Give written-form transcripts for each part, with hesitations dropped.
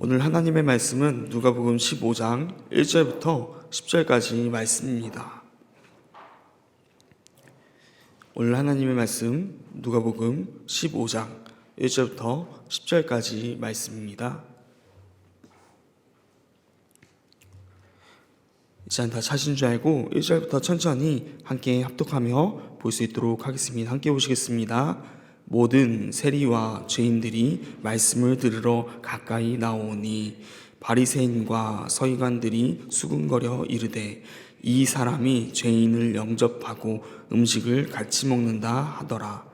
오늘 하나님의 말씀은 누가복음 15장 1절부터 10절까지 말씀입니다. 오늘 하나님의 말씀 누가복음 15장 1절부터 10절까지 말씀입니다. 일단 다 찾은 줄 알고 1절부터 천천히 함께 합독하며 볼 수 있도록 하겠습니다. 함께 보시겠습니다. 모든 세리와 죄인들이 말씀을 들으러 가까이 나오니 바리새인과 서기관들이 수군거려 이르되 이 사람이 죄인을 영접하고 음식을 같이 먹는다 하더라.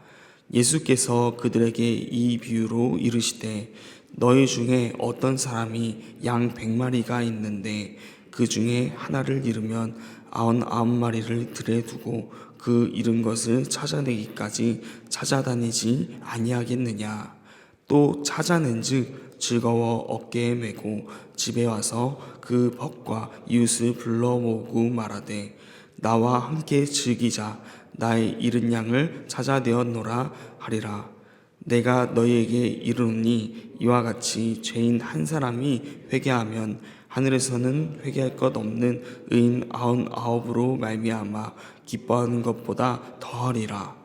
예수께서 그들에게 이 비유로 이르시되 너희 중에 어떤 사람이 양 100마리가 있는데 그 중에 하나를 잃으면 99마리를 들에 두고 그 잃은 것을 찾아내기까지 찾아다니지 아니하겠느냐. 또 찾아낸즉 즐거워 어깨에 메고 집에 와서 그 벗과 이웃을 불러 모으고 말하되 나와 함께 즐기자. 나의 잃은 양을 찾아내었노라 하리라. 내가 너희에게 이르노니 이와 같이 죄인 한 사람이 회개하면 하늘에서는 회개할 것 없는 의인 99으로 말미암아 기뻐하는 것보다 더하리라.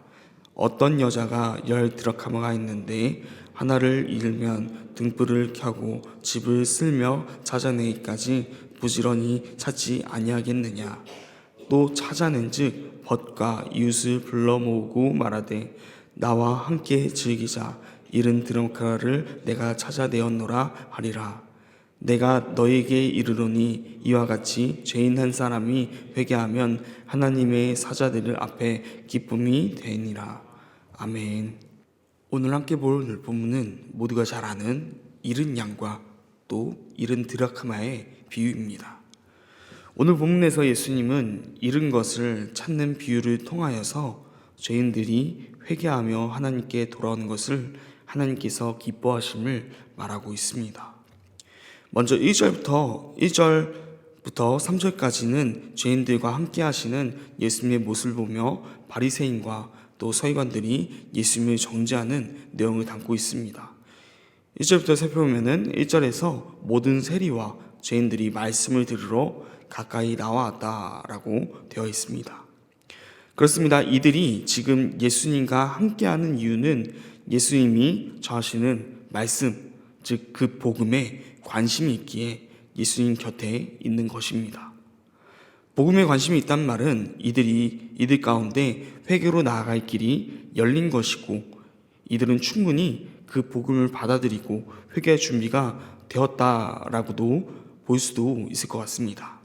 어떤 여자가 10 드라크마가 있는데 하나를 잃으면 등불을 켜고 집을 쓸며 찾아내기까지 부지런히 찾지 아니하겠느냐. 또 찾아낸즉 벗과 이웃을 불러 모으고 말하되 나와 함께 즐기자. 잃은 드라크마를 내가 찾아내었노라 하리라. 내가 너에게 이르노니 이와 같이 죄인 한 사람이 회개하면 하나님의 사자들 앞에 기쁨이 되니라. 아멘. 오늘 함께 볼 본문은 모두가 잘 아는 잃은 양과 또 잃은 드라크마의 비유입니다. 오늘 본문에서 예수님은 잃은 것을 찾는 비유를 통하여서 죄인들이 회개하며 하나님께 돌아오는 것을 하나님께서 기뻐하심을 말하고 있습니다. 먼저 1절부터 3절까지는 죄인들과 함께 하시는 예수님의 모습을 보며 바리새인과 또 서기관들이 예수님을 정죄하는 내용을 담고 있습니다. 1절부터 살펴보면 1절에서 모든 세리와 죄인들이 말씀을 들으러 가까이 나왔다라고 되어 있습니다. 그렇습니다. 이들이 지금 예수님과 함께하는 이유는 예수님이 전하시는 말씀, 즉 그 복음에 관심이 있기에 예수님 곁에 있는 것입니다. 복음에 관심이 있다는 말은 이들 가운데 회개로 나아갈 길이 열린 것이고 이들은 충분히 그 복음을 받아들이고 회개할 준비가 되었다라고도 볼 수도 있을 것 같습니다.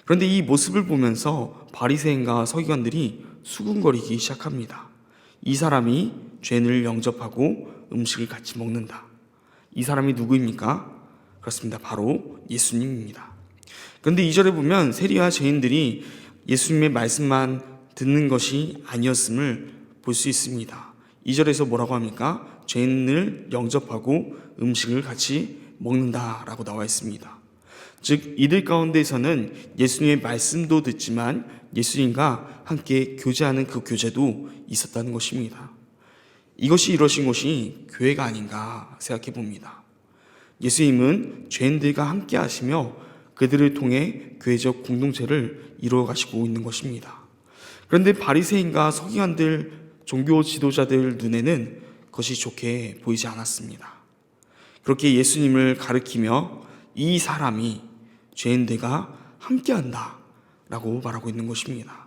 그런데 이 모습을 보면서 바리새인과 서기관들이 수군거리기 시작합니다. 이 사람이 죄인을 영접하고 음식을 같이 먹는다. 이 사람이 누구입니까? 그렇습니다. 바로 예수님입니다. 그런데 2절에 보면 세리와 죄인들이 예수님의 말씀만 듣는 것이 아니었음을 볼 수 있습니다. 2절에서 뭐라고 합니까? 죄인을 영접하고 음식을 같이 먹는다라고 나와 있습니다. 즉 이들 가운데에서는 예수님의 말씀도 듣지만 예수님과 함께 교제하는 그 교제도 있었다는 것입니다. 이것이 이루어진 것이 교회가 아닌가 생각해 봅니다. 예수님은 죄인들과 함께 하시며 그들을 통해 교회적 공동체를 이루어 가시고 있는 것입니다. 그런데 바리새인과 서기관들, 종교 지도자들 눈에는 그것이 좋게 보이지 않았습니다. 그렇게 예수님을 가리키며 이 사람이 죄인들과 함께한다 라고 말하고 있는 것입니다.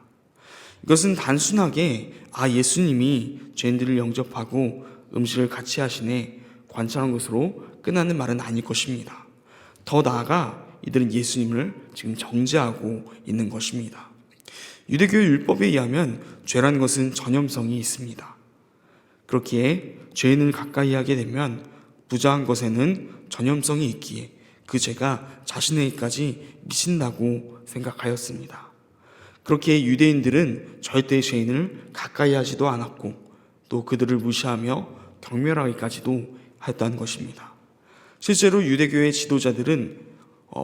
이것은 단순하게 예수님이 죄인들을 영접하고 음식을 같이 하시네 관찰한 것으로 끝나는 말은 아닐 것입니다. 더 나아가 이들은 예수님을 지금 정죄하고 있는 것입니다. 유대교의 율법에 의하면 죄라는 것은 전염성이 있습니다. 그렇기에 죄인을 가까이 하게 되면 부정한 것에는 전염성이 있기에 그 죄가 자신에게까지 미친다고 생각하였습니다. 그렇기에 유대인들은 절대 죄인을 가까이 하지도 않았고 또 그들을 무시하며 경멸하기까지도 하였다는 것입니다. 실제로 유대교의 지도자들은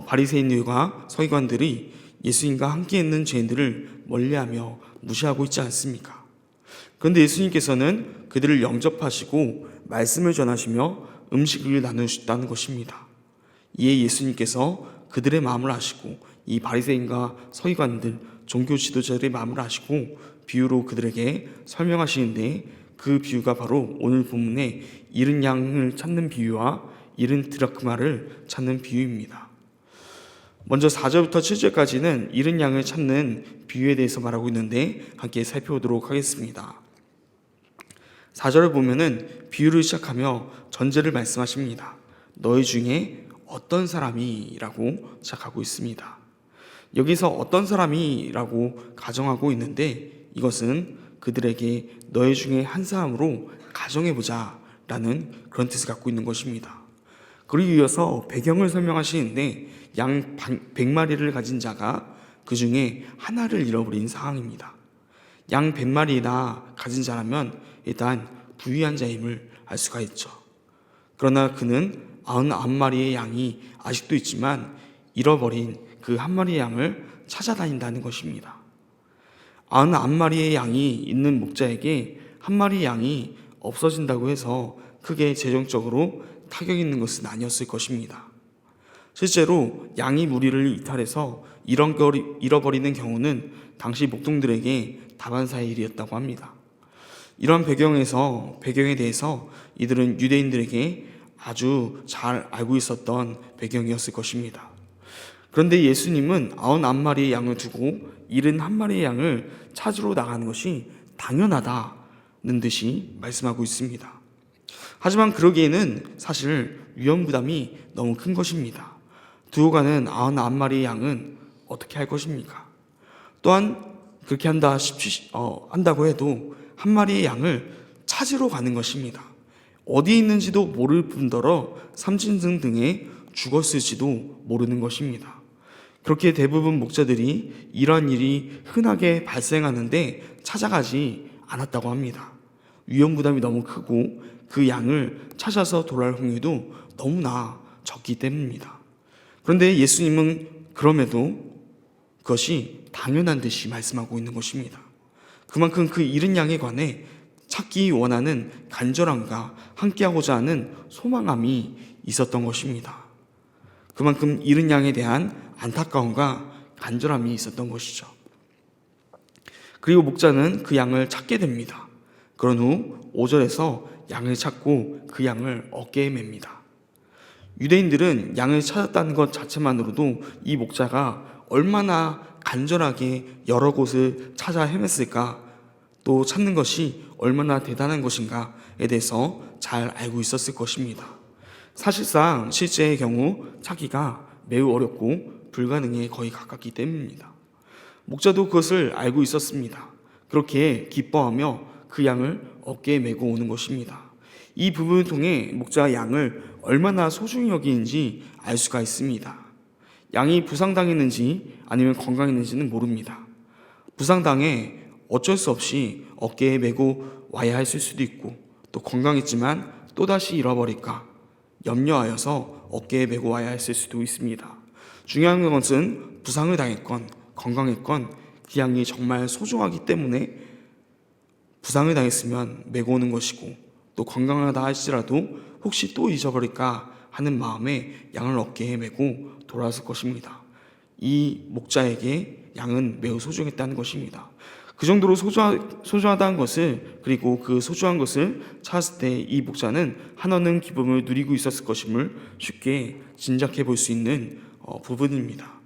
바리새인들과 서기관들이 예수님과 함께 있는 죄인들을 멀리하며 무시하고 있지 않습니까? 그런데 예수님께서는 그들을 영접하시고 말씀을 전하시며 음식을 나누셨다는 것입니다. 이에 예수님께서 그들의 마음을 아시고 이 바리새인과 서기관들, 종교 지도자들의 마음을 아시고 비유로 그들에게 설명하시는데, 그 비유가 바로 오늘 본문의 잃은 양을 찾는 비유와 잃은 드라크마를 찾는 비유입니다. 먼저 4절부터 7절까지는 잃은 양을 찾는 비유에 대해서 말하고 있는데 함께 살펴보도록 하겠습니다. 4절을 보면은 비유를 시작하며 전제를 말씀하십니다. 너희 중에 어떤 사람이 라고 시작하고 있습니다. 여기서 어떤 사람이 라고 가정하고 있는데, 이것은 그들에게 너희 중에 한 사람으로 가정해보자 라는 그런 뜻을 갖고 있는 것입니다. 그리고 이어서 배경을 설명하시는데, 양 100마리를 가진 자가 그 중에 하나를 잃어버린 상황입니다. 양 100마리나 가진 자라면 일단 부유한 자임을 알 수가 있죠. 그러나 그는 99마리의 양이 아직도 있지만 잃어버린 그 한 마리의 양을 찾아다닌다는 것입니다. 99마리의 양이 있는 목자에게 한 마리의 양이 없어진다고 해서 크게 재정적으로 타격이 있는 것은 아니었을 것입니다. 실제로 양이 무리를 이탈해서 잃어버리는 경우는 당시 목동들에게 다반사의 일이었다고 합니다. 이런 배경에 대해서 이들은 유대인들에게 아주 잘 알고 있었던 배경이었을 것입니다. 그런데 예수님은 99마리의 양을 두고 71마리의 양을 찾으러 나가는 것이 당연하다는 듯이 말씀하고 있습니다. 하지만 그러기에는 사실 위험 부담이 너무 큰 것입니다. 두고 가는 99마리의 양은 어떻게 할 것입니까? 또한 그렇게 한다고 해도 한 마리의 양을 찾으러 가는 것입니다. 어디 있는지도 모를 뿐더러 삼진등 등에 죽었을지도 모르는 것입니다. 그렇게 대부분 목자들이 이러한 일이 흔하게 발생하는데 찾아가지 않았다고 합니다. 위험 부담이 너무 크고 그 양을 찾아서 돌아올 확률도 너무나 적기 때문입니다. 그런데 예수님은 그럼에도 그것이 당연한 듯이 말씀하고 있는 것입니다. 그만큼 그 잃은 양에 관해 찾기 원하는 간절함과 함께하고자 하는 소망함이 있었던 것입니다. 그만큼 잃은 양에 대한 안타까움과 간절함이 있었던 것이죠. 그리고 목자는 그 양을 찾게 됩니다. 그런 후 5절에서 양을 찾고 그 양을 어깨에 맵니다. 유대인들은 양을 찾았다는 것 자체만으로도 이 목자가 얼마나 간절하게 여러 곳을 찾아 헤맸을까, 또 찾는 것이 얼마나 대단한 것인가에 대해서 잘 알고 있었을 것입니다. 사실상 실제의 경우 찾기가 매우 어렵고 불가능에 거의 가깝기 때문입니다. 목자도 그것을 알고 있었습니다. 그렇게 기뻐하며 그 양을 어깨에 메고 오는 것입니다. 이 부분을 통해 목자가 양을 얼마나 소중히 여기는지 알 수가 있습니다. 양이 부상당했는지 아니면 건강했는지는 모릅니다. 부상당해 어쩔 수 없이 어깨에 메고 와야 했을 수도 있고, 또 건강했지만 또다시 잃어버릴까 염려하여서 어깨에 메고 와야 했을 수도 있습니다. 중요한 것은 부상을 당했건 건강했건 그 양이 정말 소중하기 때문에 부상을 당했으면 메고 오는 것이고, 또 건강하다 할지라도 혹시 또 잊어버릴까 하는 마음에 양을 어깨에 메고 돌아왔을 것입니다. 이 목자에게 양은 매우 소중했다는 것입니다. 그 정도로 소중하다는 것을, 그리고 그 소중한 것을 찾았을 때 이 목자는 한없는 기쁨을 누리고 있었을 것임을 쉽게 짐작해 볼 수 있는 부분입니다.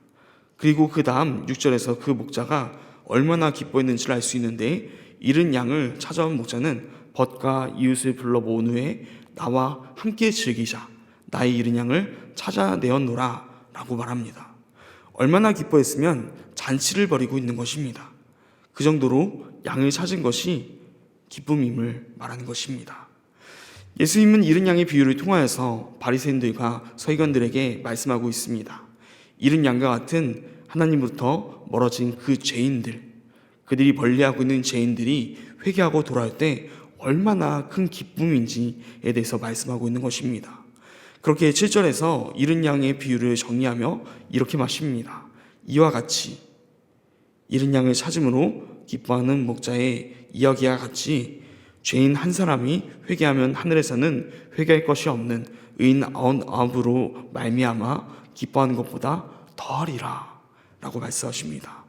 그리고 그 다음 6절에서 그 목자가 얼마나 기뻐했는지를 알 수 있는데, 잃은 양을 찾아온 목자는 벗과 이웃을 불러 모은 후에 나와 함께 즐기자, 나의 잃은 양을 찾아내었노라 라고 말합니다. 얼마나 기뻐했으면 잔치를 벌이고 있는 것입니다. 그 정도로 양을 찾은 것이 기쁨임을 말하는 것입니다. 예수님은 잃은 양의 비유를 통하여서 바리새인들과 서기관들에게 말씀하고 있습니다. 잃은 양과 같은 하나님으로부터 멀어진 그 죄인들, 그들이 멀리하고 있는 죄인들이 회개하고 돌아올 때 얼마나 큰 기쁨인지에 대해서 말씀하고 있는 것입니다. 그렇게 7절에서 잃은 양의 비유를 정리하며 이렇게 말씀합니다. 이와 같이 잃은 양을 찾음으로 기뻐하는 목자의 이야기와 같이 죄인 한 사람이 회개하면 하늘에서는 회개할 것이 없는 의인 99으로 말미암아 기뻐하는 것보다 더하리라 라고 말씀하십니다.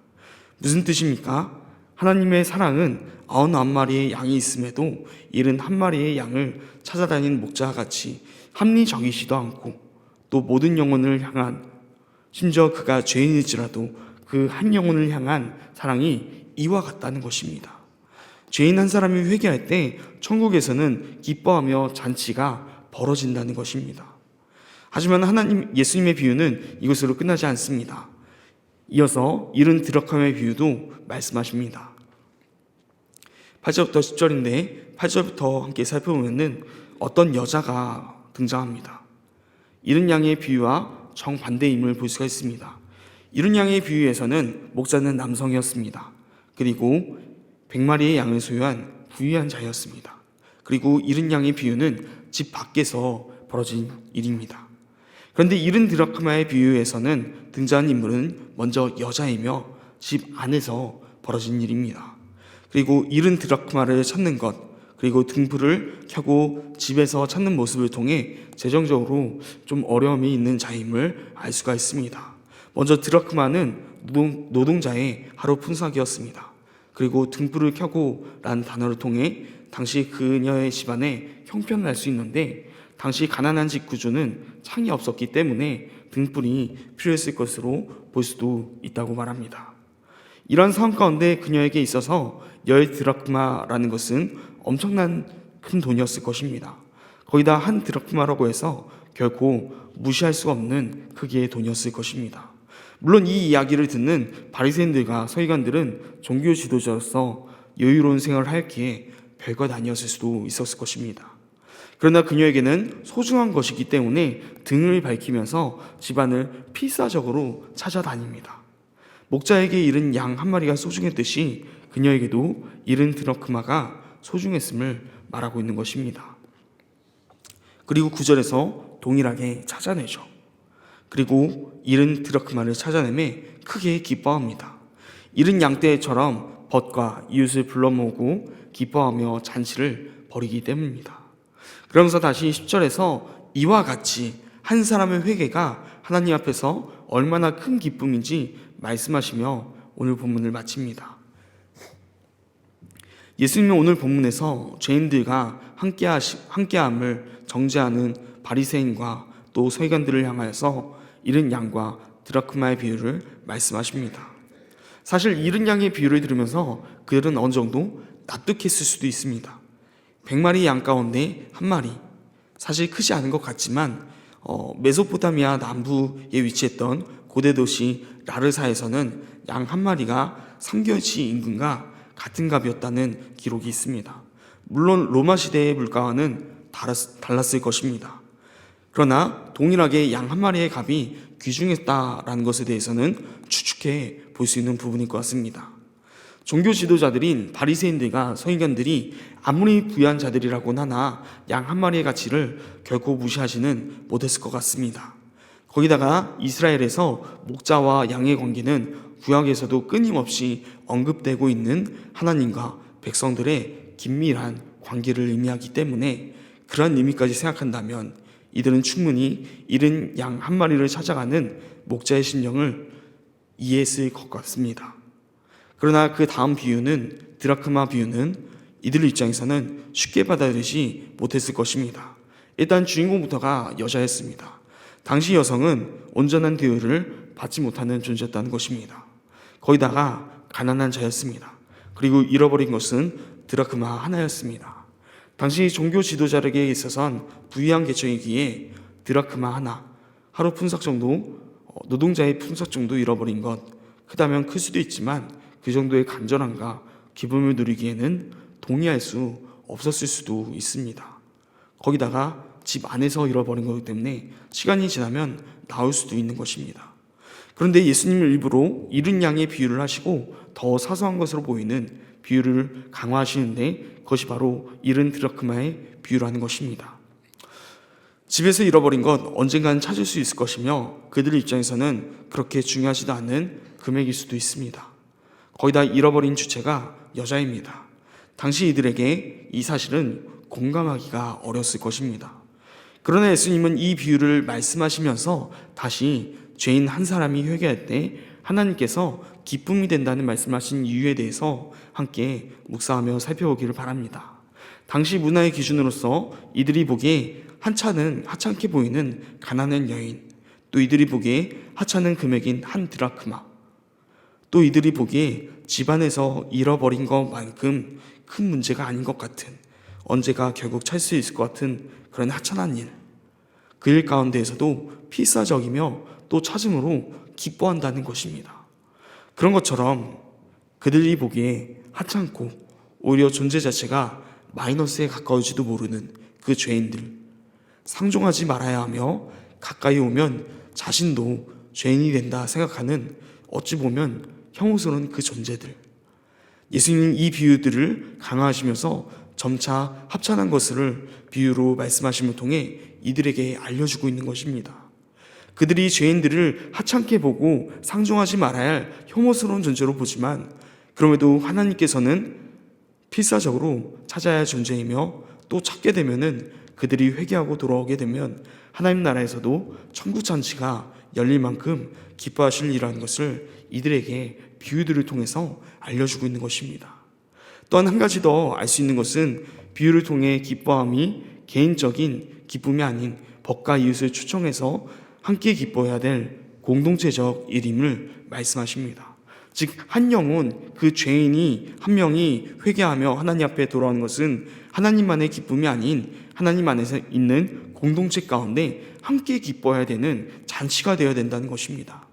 무슨 뜻입니까? 하나님의 사랑은 99마리의 양이 있음에도 71마리의 양을 찾아다니는 목자와 같이 합리적이지도 않고 또 모든 영혼을 향한, 심지어 그가 죄인일지라도 그 한 영혼을 향한 사랑이 이와 같다는 것입니다. 죄인 한 사람이 회개할 때 천국에서는 기뻐하며 잔치가 벌어진다는 것입니다. 하지만 예수님의 비유는 이것으로 끝나지 않습니다. 이어서 70드라크마의 비유도 말씀하십니다. 8절부터 10절인데 8절부터 함께 살펴보면 어떤 여자가 등장합니다. 이른 양의 비유와 정반대임을 볼 수가 있습니다. 이른 양의 비유에서는 목자는 남성이었습니다. 그리고 100마리의 양을 소유한 부유한 자였습니다. 그리고 이른 양의 비유는 집 밖에서 벌어진 일입니다. 그런데 이른 드라크마의 비유에서는 등장한 인물은 먼저 여자이며 집 안에서 벌어진 일입니다. 그리고 이른 드라크마를 찾는 것, 그리고 등불을 켜고 집에서 찾는 모습을 통해 재정적으로 좀 어려움이 있는 자임을 알 수가 있습니다. 먼저 드라크마는 노동자의 하루 품삯이었습니다. 그리고 등불을 켜고 라는 단어를 통해 당시 그녀의 집안에 형편을 알 수 있는데, 당시 가난한 집 구조는 창이 없었기 때문에 등불이 필요했을 것으로 볼 수도 있다고 말합니다. 이런 상황 가운데 그녀에게 있어서 10드라크마라는 것은 엄청난 큰 돈이었을 것입니다. 거기다 한 드라크마라고 해서 결코 무시할 수가 없는 크기의 돈이었을 것입니다. 물론 이 이야기를 듣는 바리새인들과 서기관들은 종교 지도자로서 여유로운 생활을 하였기에 별것 아니었을 수도 있었을 것입니다. 그러나 그녀에게는 소중한 것이기 때문에 등을 밝히면서 집안을 필사적으로 찾아다닙니다. 목자에게 잃은 양 한 마리가 소중했듯이 그녀에게도 잃은 드라크마가 소중했음을 말하고 있는 것입니다. 그리고 9절에서 동일하게 찾아내죠. 그리고 잃은 드라크마를 찾아내매 크게 기뻐합니다. 잃은 양떼처럼 벗과 이웃을 불러 모으고 기뻐하며 잔치를 벌이기 때문입니다. 그러면서 다시 10절에서 이와 같이 한 사람의 회개가 하나님 앞에서 얼마나 큰 기쁨인지 말씀하시며 오늘 본문을 마칩니다. 예수님은 오늘 본문에서 죄인들과 함께함을 정죄하는 바리새인과 또 서기관들을 향하여서 잃은 양과 드라크마의 비유를 말씀하십니다. 사실 잃은 양의 비유를 들으면서 그들은 어느 정도 납득했을 수도 있습니다. 100마리 양 가운데 한 마리, 사실 크지 않은 것 같지만 메소포타미아 남부에 위치했던 고대 도시 라르사에서는 양 한 마리가 3개월치 임금과 같은 값이었다는 기록이 있습니다. 물론 로마 시대의 물가와는 달랐을 것입니다. 그러나 동일하게 양 한 마리의 값이 귀중했다라는 것에 대해서는 추측해 볼 수 있는 부분일 것 같습니다. 종교 지도자들인 바리새인들과 서기관들이 아무리 부유한 자들이라고는 하나 양 한 마리의 가치를 결코 무시하지는 못했을 것 같습니다. 거기다가 이스라엘에서 목자와 양의 관계는 구약에서도 끊임없이 언급되고 있는 하나님과 백성들의 긴밀한 관계를 의미하기 때문에 그런 의미까지 생각한다면 이들은 충분히 잃은 양 한 마리를 찾아가는 목자의 심령을 이해했을 것 같습니다. 그러나 그 다음 비유는 드라크마 비유는 이들 입장에서는 쉽게 받아들이지 못했을 것입니다. 일단 주인공부터가 여자였습니다. 당시 여성은 온전한 대우를 받지 못하는 존재였다는 것입니다. 거기다가 가난한 자였습니다. 그리고 잃어버린 것은 드라크마 하나였습니다. 당시 종교 지도자에게 있어선 부유한 계층이기에 드라크마 하나, 하루 품삯 정도, 노동자의 품삯 정도 잃어버린 것, 크다면 클 수도 있지만 그 정도의 간절함과 기쁨을 누리기에는 동의할 수 없었을 수도 있습니다. 거기다가 집 안에서 잃어버린 거기 때문에 시간이 지나면 나올 수도 있는 것입니다. 그런데 예수님은 일부러 잃은 양의 비유를 하시고 더 사소한 것으로 보이는 비유를 강화하시는데 그것이 바로 잃은 드라크마의 비유라는 것입니다. 집에서 잃어버린 것 언젠간 찾을 수 있을 것이며 그들 입장에서는 그렇게 중요하지도 않은 금액일 수도 있습니다. 거의 다 잃어버린 주체가 여자입니다. 당시 이들에게 이 사실은 공감하기가 어려웠을 것입니다. 그러나 예수님은 이 비유를 말씀하시면서 다시 죄인 한 사람이 회개할 때 하나님께서 기쁨이 된다는 말씀하신 이유에 대해서 함께 묵상하며 살펴보기를 바랍니다. 당시 문화의 기준으로서 이들이 보기에 하찮게 보이는 가난한 여인, 또 이들이 보기에 하찮은 금액인 한 드라크마, 또 이들이 보기에 집안에서 잃어버린 것만큼 큰 문제가 아닌 것 같은, 언제가 결국 찾을 수 있을 것 같은 그런 하찮은 일, 그 일 가운데에서도 필사적이며 또 찾음으로 기뻐한다는 것입니다. 그런 것처럼 그들이 보기에 하찮고 오히려 존재 자체가 마이너스에 가까울지도 모르는 그 죄인들, 상종하지 말아야 하며 가까이 오면 자신도 죄인이 된다 생각하는 어찌 보면 혐오스러운 그 존재들, 예수님은 이 비유들을 강화하시면서 점차 합찬한 것을 비유로 말씀하심을 통해 이들에게 알려주고 있는 것입니다. 그들이 죄인들을 하찮게 보고 상종하지 말아야 할 혐오스러운 존재로 보지만 그럼에도 하나님께서는 필사적으로 찾아야 할 존재이며 또 찾게 되면은 그들이 회개하고 돌아오게 되면 하나님 나라에서도 천국잔치가 열릴 만큼 기뻐하실 일이라는 것을 이들에게 비유들을 통해서 알려주고 있는 것입니다. 또한 한 가지 더 알 수 있는 것은 비유를 통해 기뻐함이 개인적인 기쁨이 아닌 법과 이웃을 초청해서 함께 기뻐해야 될 공동체적 일임을 말씀하십니다. 즉 한 영혼, 그 죄인이 한 명이 회개하며 하나님 앞에 돌아오는 것은 하나님만의 기쁨이 아닌 하나님 안에서 있는 공동체 가운데 함께 기뻐해야 되는 잔치가 되어야 된다는 것입니다.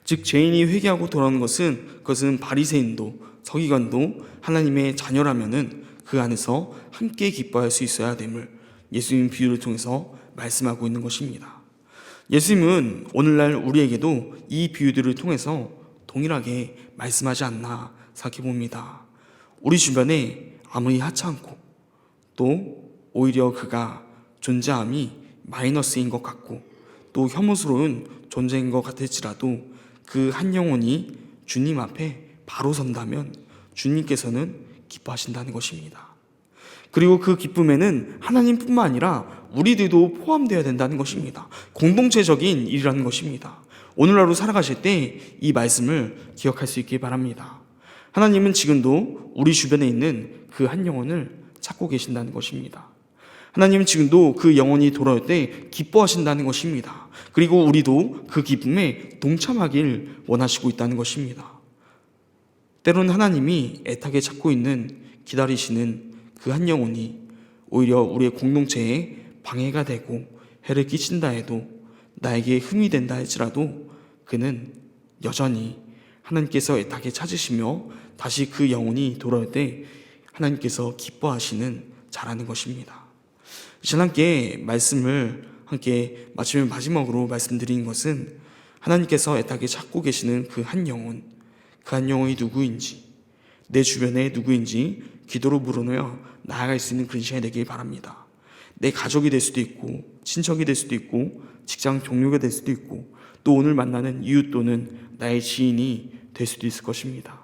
즉 죄인이 회개하고 돌아오는 것은 그것은 바리새인도 서기관도 하나님의 자녀라면은 그 안에서 함께 기뻐할 수 있어야 됨을 예수님 비유를 통해서 말씀하고 있는 것입니다. 예수님은 오늘날 우리에게도 이 비유들을 통해서 동일하게 말씀하지 않나 생각해 봅니다. 우리 주변에 아무리 하찮고 또 오히려 그가 존재함이 마이너스인 것 같고 또 혐오스러운 존재인 것 같을지라도 그 한 영혼이 주님 앞에 바로 선다면 주님께서는 기뻐하신다는 것입니다. 그리고 그 기쁨에는 하나님뿐만 아니라 우리들도 포함되어야 된다는 것입니다. 공동체적인 일이라는 것입니다. 오늘날로 살아가실 때 이 말씀을 기억할 수 있기 바랍니다. 하나님은 지금도 우리 주변에 있는 그 한 영혼을 찾고 계신다는 것입니다. 하나님은 지금도 그 영혼이 돌아올 때 기뻐하신다는 것입니다. 그리고 우리도 그 기쁨에 동참하길 원하시고 있다는 것입니다. 때로는 하나님이 애타게 찾고 있는, 기다리시는 그 한 영혼이 오히려 우리의 공동체에 방해가 되고 해를 끼친다 해도, 나에게 흠이 된다 할지라도 그는 여전히 하나님께서 애타게 찾으시며 다시 그 영혼이 돌아올 때 하나님께서 기뻐하시는 자라는 것입니다. 이전 함께 말씀을 함께 마치면 마지막으로 말씀드린 것은 하나님께서 애타게 찾고 계시는 그 한 영혼, 그 한 영혼이 누구인지, 내 주변에 누구인지 기도로 물어내어 나아갈 수 있는 그런 시간이 되길 바랍니다. 내 가족이 될 수도 있고, 친척이 될 수도 있고, 직장 동료가 될 수도 있고, 또 오늘 만나는 이웃 또는 나의 지인이 될 수도 있을 것입니다.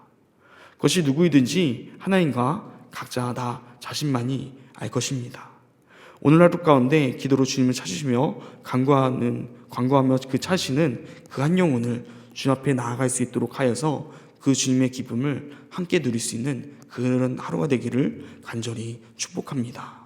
그것이 누구이든지 하나님과 각자 다 자신만이 알 것입니다. 오늘 하루 가운데 기도로 주님을 찾으시며 간구하며 그 찾으시는 그 한 영혼을 주님 앞에 나아갈 수 있도록 하여서 그 주님의 기쁨을 함께 누릴 수 있는 그런 하루가 되기를 간절히 축복합니다.